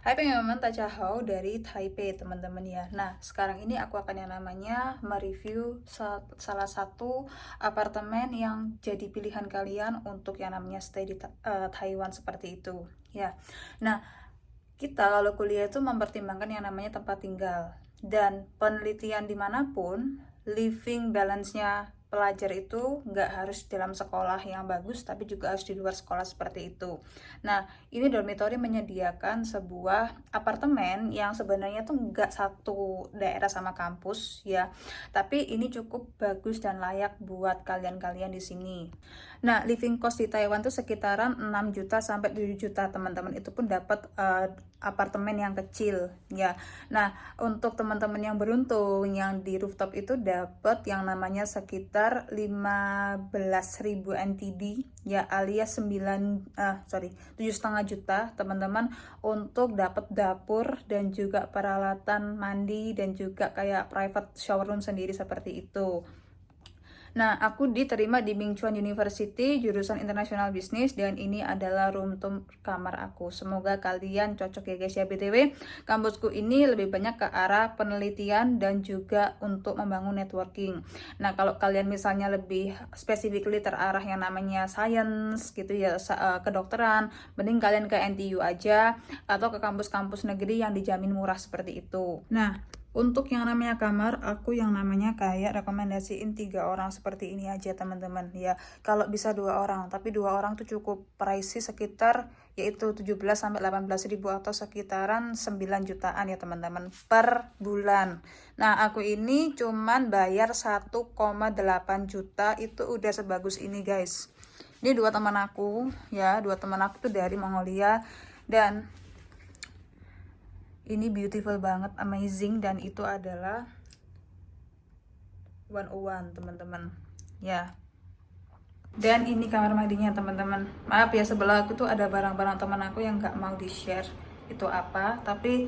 Hai pengen Tajahau dari Taipei teman-teman ya. Nah sekarang ini aku akan yang namanya mereview salah satu apartemen yang jadi pilihan kalian untuk yang namanya stay di Taiwan seperti itu ya. Nah kita kalau kuliah itu mempertimbangkan yang namanya tempat tinggal, dan penelitian dimanapun living balance-nya pelajar itu nggak harus dalam sekolah yang bagus, tapi juga harus di luar sekolah seperti itu. Nah, ini dormitory menyediakan sebuah apartemen yang sebenarnya tuh nggak satu daerah sama kampus ya, tapi ini cukup bagus dan layak buat kalian-kalian di sini. Nah, living cost di Taiwan tuh sekitaran 6 juta sampai 7 juta teman-teman. Itu pun dapat apartemen yang kecil ya. Nah, untuk teman-teman yang beruntung yang di rooftop itu dapat yang namanya sekitar 15.000 NTD ya, alias 7,5 juta teman-teman, untuk dapat dapur dan juga peralatan mandi dan juga kayak private shower room sendiri seperti itu. Nah, aku diterima di Ming Chuan University, jurusan International Business, dan ini adalah room tour kamar aku. Semoga kalian cocok ya guys ya. BTW, kampusku ini lebih banyak ke arah penelitian dan juga untuk membangun networking. Nah, kalau kalian misalnya lebih specifically terarah yang namanya science gitu ya, kedokteran, mending kalian ke NTU aja atau ke kampus-kampus negeri yang dijamin murah seperti itu. Nah, untuk yang namanya kamar, aku yang namanya kayak rekomendasiin 3 orang seperti ini aja teman-teman ya. Kalau bisa 2 orang, tapi 2 orang tuh cukup pricey, sekitar yaitu 17-18 ribu atau sekitaran 9 jutaan ya teman-teman per bulan. Nah, aku ini cuman bayar 1,8 juta, itu udah sebagus ini guys. Ini 2 teman aku ya, 2 teman aku tuh dari Mongolia, dan ini beautiful banget, amazing, dan itu adalah 101 teman-teman ya. Dan ini kamar mandinya teman-teman. Maaf ya, sebelah aku tuh ada barang-barang teman aku yang gak mau di share itu apa, tapi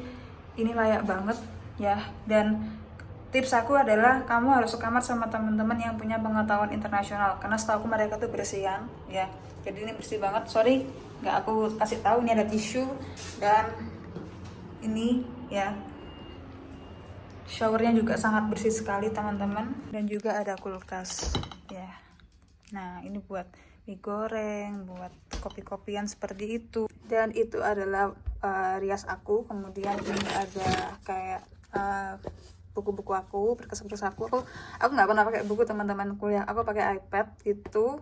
ini layak banget ya. Dan tips aku adalah kamu harus sekamar sama teman-teman yang punya pengetahuan internasional, karena setahu aku mereka tuh bersihan ya. Jadi ini bersih banget. Sorry nggak aku kasih tahu, ini ada tisu, dan ini ya, showernya juga sangat bersih sekali teman-teman, dan juga ada kulkas ya. Nah, ini buat mie goreng, buat kopi-kopian seperti itu. Dan itu adalah rias aku. Kemudian ini ada kayak buku-buku aku, berkas-berkas aku nggak pernah pakai buku teman-teman kuliah, aku pakai iPad itu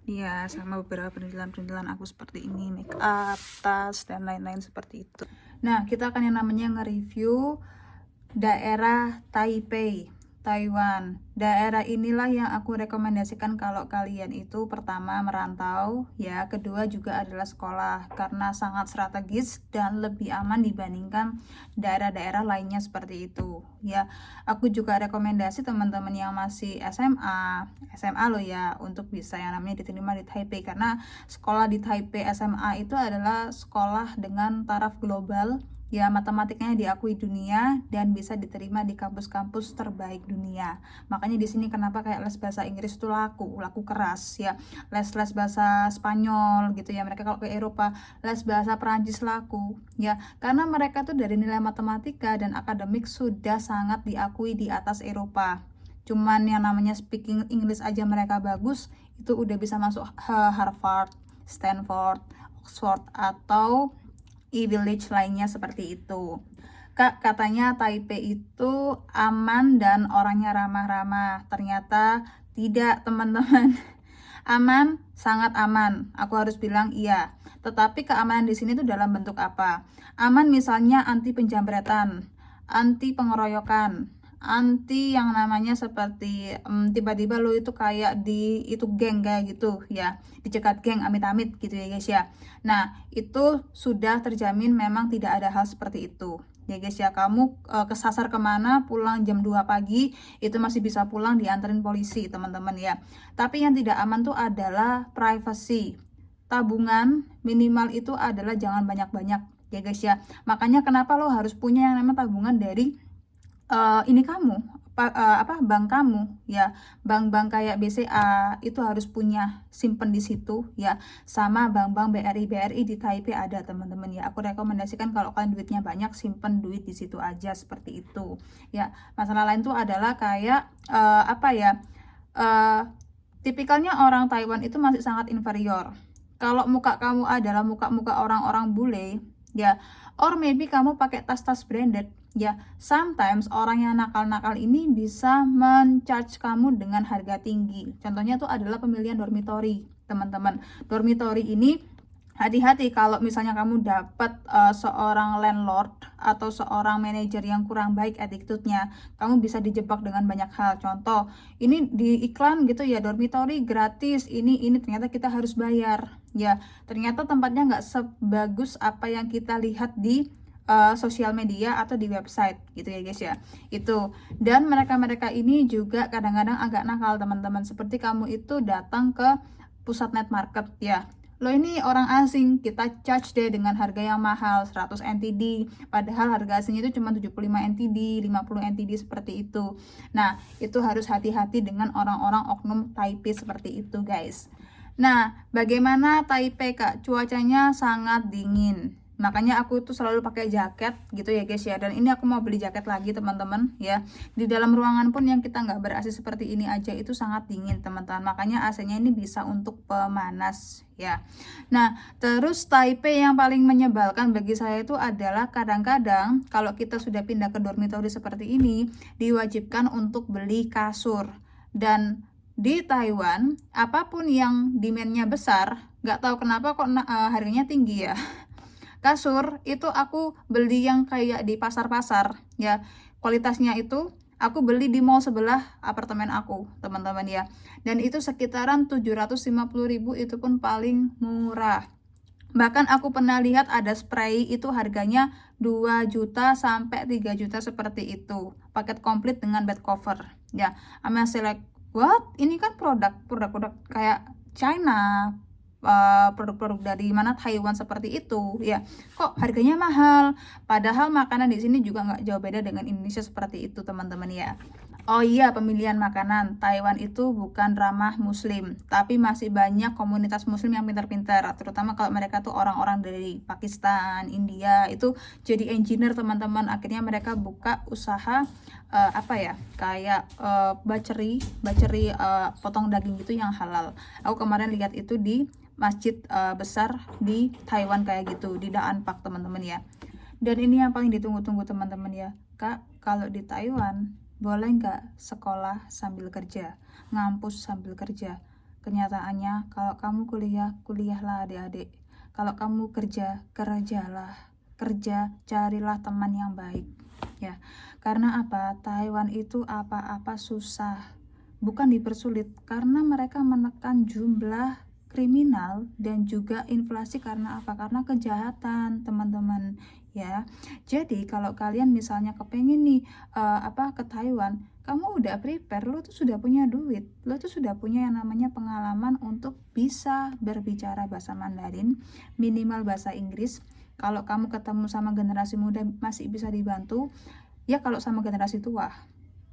ya, sama beberapa perintilan-perintilan aku seperti ini, make up, tas, dan lain-lain seperti itu. Nah, kita akan yang namanya nge-review daerah Taipei, Taiwan. Daerah inilah yang aku rekomendasikan kalau kalian itu pertama merantau ya, kedua juga adalah sekolah, karena sangat strategis dan lebih aman dibandingkan daerah-daerah lainnya seperti itu ya. Aku juga rekomendasi teman-teman yang masih SMA loh ya, untuk bisa yang namanya diterima di Taipei, karena sekolah di Taipei SMA itu adalah sekolah dengan taraf global ya, matematikanya diakui dunia dan bisa diterima di kampus-kampus terbaik dunia. Makanya di sini kenapa kayak les bahasa Inggris itu laku keras ya, les bahasa Spanyol gitu ya. Mereka kalau ke Eropa les bahasa Perancis laku ya, karena mereka tuh dari nilai matematika dan akademik sudah sangat diakui di atas Eropa. Cuman yang namanya speaking English aja mereka bagus, itu udah bisa masuk Harvard, Stanford, Oxford, atau e-village lainnya seperti itu. Kak, katanya Taipei itu aman dan orangnya ramah-ramah. Ternyata tidak teman-teman. Aman, sangat aman. Aku harus bilang iya. Tetapi keamanan di sini tuh dalam bentuk apa? Aman misalnya anti penjambretan, anti pengeroyokan, anti yang namanya seperti tiba-tiba lo itu kayak di itu geng kayak gitu ya, dicegat geng amit-amit gitu ya guys ya. Nah, itu sudah terjamin, memang tidak ada hal seperti itu ya guys ya. Kamu kesasar kemana, pulang jam 2 pagi itu masih bisa pulang dianterin polisi teman-teman ya. Tapi yang tidak aman tuh adalah privacy. Tabungan minimal itu adalah jangan banyak-banyak ya guys ya. Makanya kenapa lo harus punya yang namanya tabungan dari ini kamu, bank kamu ya, bank-bank kayak BCA itu harus punya simpen di situ ya, sama bank-bank BRI di Taipei ada teman-teman ya. Aku rekomendasikan kalau kalian duitnya banyak, simpen duit di situ aja seperti itu ya. Masalah lain tuh adalah kayak tipikalnya orang Taiwan itu masih sangat inferior. Kalau muka kamu adalah muka-muka orang-orang bule ya, or maybe kamu pakai tas-tas branded ya, sometimes orang yang nakal-nakal ini bisa men-charge kamu dengan harga tinggi. Contohnya tuh adalah pemilihan dormitory, teman-teman. Dormitory ini hati-hati kalau misalnya kamu dapat seorang landlord atau seorang manajer yang kurang baik attitude-nya, kamu bisa dijebak dengan banyak hal. Contoh, ini di iklan gitu ya, dormitory gratis, ini ternyata kita harus bayar ya. Ternyata tempatnya nggak sebagus apa yang kita lihat di sosial media atau di website gitu ya guys ya. Itu, dan mereka ini juga kadang-kadang agak nakal teman-teman. Seperti kamu itu datang ke pusat night market ya, lo ini orang asing, kita charge deh dengan harga yang mahal 100 NTD, padahal harga aslinya itu cuma 75 NTD, 50 NTD seperti itu. Nah, itu harus hati-hati dengan orang-orang oknum Taipei seperti itu guys. Nah, bagaimana Taipei Kak? Cuacanya sangat dingin, makanya aku tuh selalu pakai jaket gitu ya guys ya. Dan ini aku mau beli jaket lagi teman-teman ya. Di dalam ruangan pun yang kita nggak ber-AC seperti ini aja itu sangat dingin teman-teman, makanya AC-nya ini bisa untuk pemanas ya. Nah, terus Taipei yang paling menyebalkan bagi saya itu adalah kadang-kadang kalau kita sudah pindah ke dormitory seperti ini, diwajibkan untuk beli kasur. Dan di Taiwan apapun yang demand-nya besar, nggak tahu kenapa kok harganya tinggi ya. Kasur itu aku beli yang kayak di pasar-pasar ya, kualitasnya itu aku beli di mall sebelah apartemen aku teman-teman ya, dan itu sekitaran 750.000, itu pun paling murah. Bahkan aku pernah lihat ada spray itu harganya 2 juta sampai 3 juta seperti itu, paket komplit dengan bed cover ya. I'm like, what? Ini kan produk kayak China, produk-produk dari mana Taiwan seperti itu ya, kok harganya mahal, padahal makanan di sini juga nggak jauh beda dengan Indonesia seperti itu teman-teman ya. Oh iya, pemilihan makanan Taiwan itu bukan ramah muslim, tapi masih banyak komunitas muslim yang pintar-pintar, terutama kalau mereka tuh orang-orang dari Pakistan, India, itu jadi engineer teman-teman. Akhirnya mereka buka usaha kayak bacery potong daging gitu yang halal. Aku kemarin lihat itu di masjid besar di Taiwan kayak gitu, di Daan Park teman-teman ya. Dan ini yang paling ditunggu-tunggu teman-teman ya, Kak, kalau di Taiwan boleh nggak sekolah sambil kerja, ngampus sambil kerja? Kenyataannya kalau kamu kuliahlah adik-adik, kalau kamu kerjalah, carilah teman yang baik ya. Karena apa? Taiwan itu apa-apa susah, bukan dipersulit, karena mereka menekan jumlah kriminal dan juga inflasi. Karena apa? Karena kejahatan teman-teman ya. Jadi kalau kalian misalnya kepengen nih ke Taiwan, kamu udah prepare, lo tuh sudah punya duit, lo tuh sudah punya yang namanya pengalaman untuk bisa berbicara bahasa Mandarin, minimal bahasa Inggris. Kalau kamu ketemu sama generasi muda masih bisa dibantu ya, kalau sama generasi tua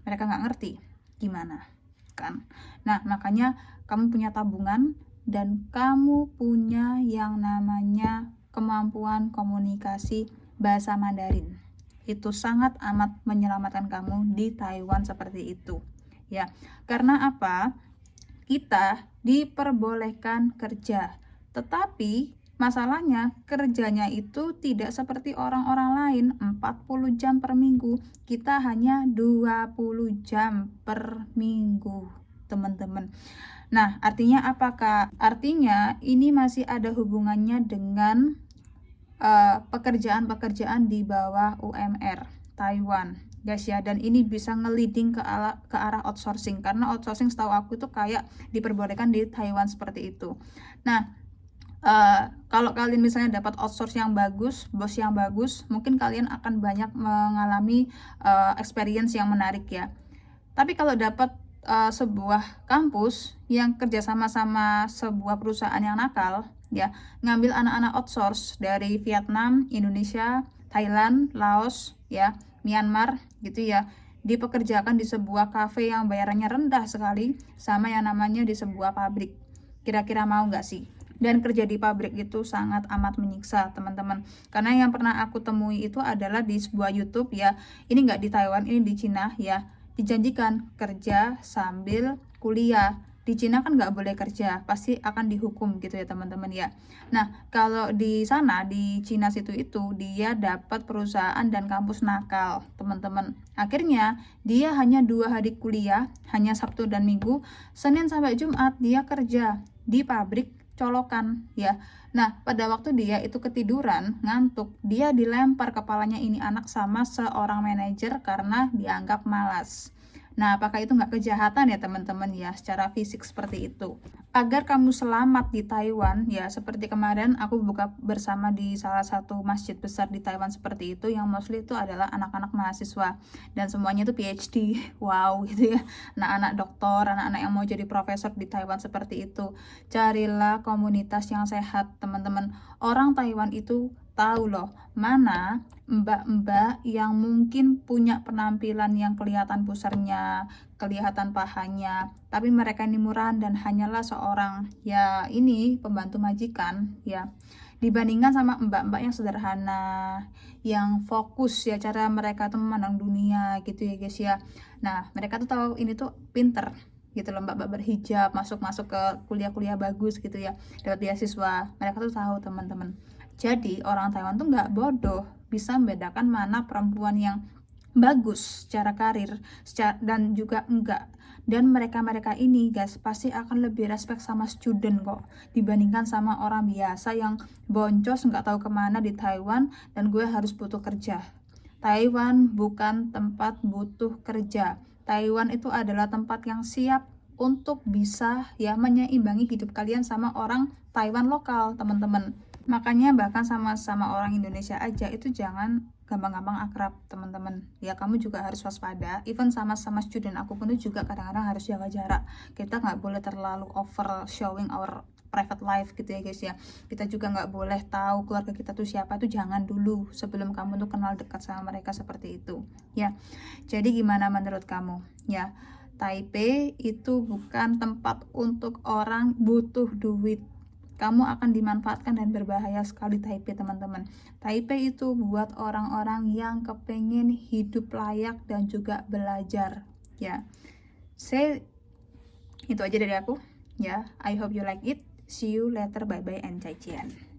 mereka nggak ngerti gimana kan. Nah, makanya kamu punya tabungan dan kamu punya yang namanya kemampuan komunikasi bahasa Mandarin. Itu sangat amat menyelamatkan kamu di Taiwan seperti itu ya. Karena apa? Kita diperbolehkan kerja, tetapi masalahnya kerjanya itu tidak seperti orang-orang lain 40 jam per minggu. Kita hanya 20 jam per minggu teman-teman. Nah, artinya apakah? Artinya ini masih ada hubungannya dengan pekerjaan-pekerjaan di bawah UMR Taiwan guys ya. Dan ini bisa nge-leading ke arah outsourcing, karena outsourcing setahu aku itu kayak diperbolehkan di Taiwan seperti itu. Nah, kalau kalian misalnya dapat outsource yang bagus, bos yang bagus, mungkin kalian akan banyak mengalami experience yang menarik ya. Tapi kalau dapat sebuah kampus yang kerjasama sama sebuah perusahaan yang nakal ya, ngambil anak-anak outsource dari Vietnam, Indonesia, Thailand, Laos ya, Myanmar gitu ya, dipekerjakan di sebuah kafe yang bayarannya rendah sekali, sama yang namanya di sebuah pabrik. Kira-kira mau nggak sih? Dan kerja di pabrik itu sangat amat menyiksa, teman-teman. Karena yang pernah aku temui itu adalah di sebuah YouTube ya. Ini nggak di Taiwan, ini di Cina ya. Dijanjikan kerja sambil kuliah. Di Cina kan nggak boleh kerja, pasti akan dihukum gitu ya teman-teman ya. Nah, kalau di sana, di Cina situ itu, dia dapat perusahaan dan kampus nakal, teman-teman. Akhirnya, dia hanya 2 hari kuliah, hanya Sabtu dan Minggu, Senin sampai Jumat dia kerja di pabrik colokan ya. Nah, pada waktu dia itu ketiduran, ngantuk, dia dilempar kepalanya ini anak sama seorang manajer karena dianggap malas. Nah, apakah itu nggak kejahatan ya teman-teman ya, secara fisik seperti itu? Agar kamu selamat di Taiwan, ya seperti kemarin aku buka bersama di salah satu masjid besar di Taiwan seperti itu, yang mostly itu adalah anak-anak mahasiswa, dan semuanya itu PhD, wow gitu ya, anak-anak doktor, anak-anak yang mau jadi profesor di Taiwan seperti itu. Carilah komunitas yang sehat teman-teman. Orang Taiwan itu tahu loh, mana mbak-mbak yang mungkin punya penampilan yang kelihatan pusarnya, kelihatan pahanya, tapi mereka ini murahan dan hanyalah seorang ya ini pembantu majikan ya, dibandingkan sama mbak-mbak yang sederhana, yang fokus ya, cara mereka tuh memandang dunia gitu ya guys ya. Nah, mereka tuh tahu ini tuh pinter gitu loh, mbak-mbak berhijab masuk ke kuliah-kuliah bagus gitu ya, dapat beasiswa, mereka tuh tahu teman-teman. Jadi orang Taiwan tuh nggak bodoh, bisa membedakan mana perempuan yang bagus secara karir dan juga enggak. Dan mereka-mereka ini guys pasti akan lebih respect sama student kok, dibandingkan sama orang biasa yang boncos nggak tahu kemana di Taiwan dan gue harus butuh kerja. Taiwan bukan tempat butuh kerja. Taiwan itu adalah tempat yang siap untuk bisa ya menyeimbangi hidup kalian sama orang Taiwan lokal, teman-teman. Makanya bahkan sama orang Indonesia aja itu jangan gampang-gampang akrab, teman-teman. Ya kamu juga harus waspada. Even sama-sama student aku pun juga kadang-kadang harus jaga jarak. Kita nggak boleh terlalu over showing our private life gitu ya guys ya. Kita juga nggak boleh tahu keluarga kita tuh siapa, tuh jangan dulu sebelum kamu tuh kenal dekat sama mereka seperti itu ya. Jadi gimana menurut kamu ya? Taipei itu bukan tempat untuk orang butuh duit. Kamu akan dimanfaatkan dan berbahaya sekali Taipei, teman-teman. Taipei itu buat orang-orang yang kepengen hidup layak dan juga belajar ya. Itu aja dari aku ya. I hope you like it. See you later, bye bye and 再见